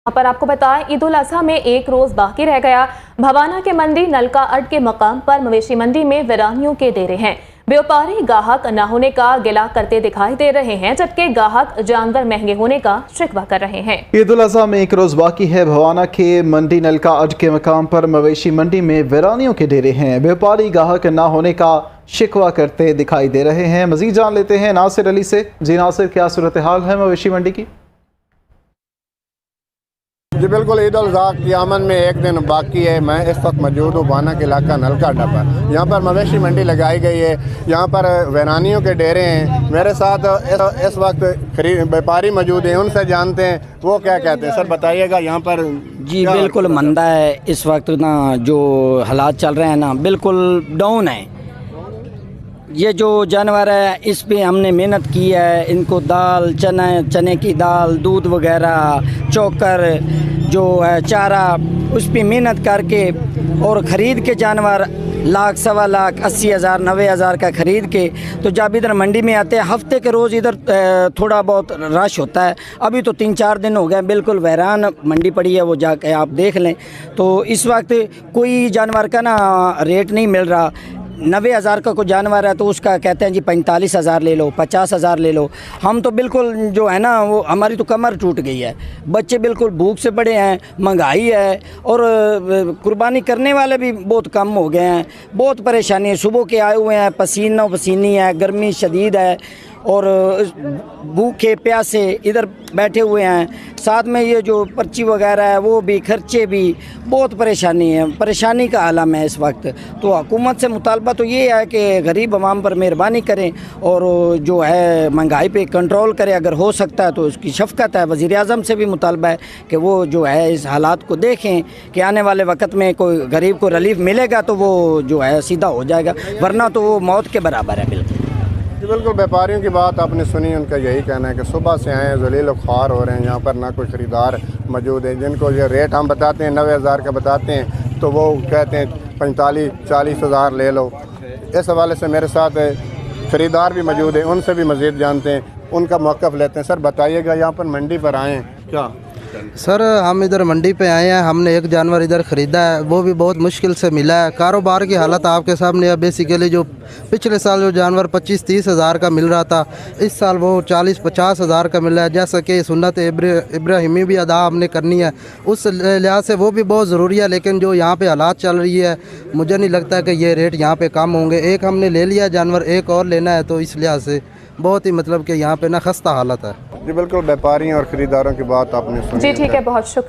यहाँ पर आपको बताएं, ईद उल अजहा में एक रोज बाकी रह गया। भवाना के मंडी नलका अड्ड के मकाम पर मवेशी मंडी में वीरानियों के डेरे हैं। व्यापारी गाहक न होने का गिला करते दिखाई दे रहे हैं, जबकि गाहक जानवर महंगे होने का शिकवा कर रहे हैं। ईद उल अजहा में एक रोज बाकी है। भवाना के मंडी नलका अड्ड के मकाम पर मवेशी मंडी में वीरानियों के डेरे हैं। व्यापारी गाहक न होने का शिकवा करते दिखाई दे रहे हैं। मजीद जान लेते हैं नासिर अली से। जी नासिर, क्या सूरत हाल है मवेशी मंडी की? जी बिल्कुल, ईद उल अज़हा की आमद में एक दिन बाकी है। मैं इस वक्त मौजूद हूँ भवाना के इलाका नलका अड्डा पर। यहाँ पर मवेशी मंडी लगाई गई है। यहाँ पर वीरानियों के डेरे हैं। मेरे साथ इस वक्त व्यापारी मौजूद हैं, उनसे जानते हैं वो क्या कहते हैं। सर बताइएगा यहाँ पर। जी बिल्कुल मंदा है इस वक्त ना, जो हालात चल रहे हैं ना बिल्कुल डाउन है। ये जो जानवर है इस पे हमने मेहनत की है, इनको दाल चने की दाल, दूध वगैरह, चोकर जो है चारा, उस पे मेहनत करके और ख़रीद के जानवर लाख सवा लाख 80,000 90,000 का ख़रीद के, तो जब इधर मंडी में आते हैं हफ्ते के रोज़ इधर थोड़ा बहुत रश होता है। अभी तो 3-4 दिन हो गए बिल्कुल वीरान मंडी पड़ी है, वो जाके आप देख लें। तो इस वक्त कोई जानवर का ना रेट नहीं मिल रहा। 90,000 का कोई जानवर है तो उसका कहते हैं जी 45,000 ले लो, 50,000 ले लो। हम तो बिल्कुल जो है ना वो हमारी तो कमर टूट गई है। बच्चे बिल्कुल भूख से पड़े हैं, महंगाई है और कुर्बानी करने वाले भी बहुत कम हो गए हैं। बहुत परेशानी है, सुबह के आए हुए हैं, पसीना पसीनी है, गर्मी शदीद है और भूखे प्यासे इधर बैठे हुए हैं। साथ में ये जो पर्ची वगैरह है वो भी, खर्चे भी, बहुत परेशानी है, परेशानी का आलम है इस वक्त। तो हुकूमत से मुतालबा तो ये है कि गरीब अवाम पर मेहरबानी करें और जो है महंगाई पे कंट्रोल करें। अगर हो सकता है तो उसकी शफ़क़त है। वज़ीर आज़म से भी मुतालबा है कि वो जो है इस हालात को देखें कि आने वाले वक्त में कोई गरीब को रिलीफ मिलेगा तो वो जो है सीधा हो जाएगा, वरना तो वो मौत के बराबर है। बिल्कुल व्यापारियों की बात आपने सुनी। उनका यही कहना है कि सुबह से आए ज़लील और ख्वार हो रहे हैं। यहाँ पर ना कोई ख़रीदार मौजूद है। जिनको ये रेट हम बताते हैं 90,000 का बताते हैं तो वो कहते हैं 45-40,000 ले लो। इस हवाले से मेरे साथ ख़रीदार भी मौजूद हैं, उनसे भी मज़ीद जानते हैं, उनका मौक़िफ़ लेते हैं। सर बताइएगा, यहाँ पर मंडी पर आए हैं क्या? सर हम इधर मंडी पे आए हैं। हमने एक जानवर इधर ख़रीदा है, वो भी बहुत मुश्किल से मिला है। कारोबार की हालत आपके सामने है। बेसिकली जो पिछले साल जो जानवर 25-30 हज़ार का मिल रहा था, इस साल वो 40-50 हज़ार का मिल रहा है। जैसा कि सुन्नत इब्राहिमी भी अदा हमने करनी है, उस लिहाज से वो भी बहुत ज़रूरी है। लेकिन जो यहाँ पे हालात चल रही है, मुझे नहीं लगता कि ये रेट यहाँ पे कम होंगे। एक हमने ले लिया जानवर, एक और लेना है, तो इस लिहाज से बहुत ही मतलब कि यहाँ पे ना खस्ता हालत है। जी बिल्कुल, व्यापारियों और ख़रीदारों की बात आपने सुनी। जी ठीक है, बहुत शुक्रिया।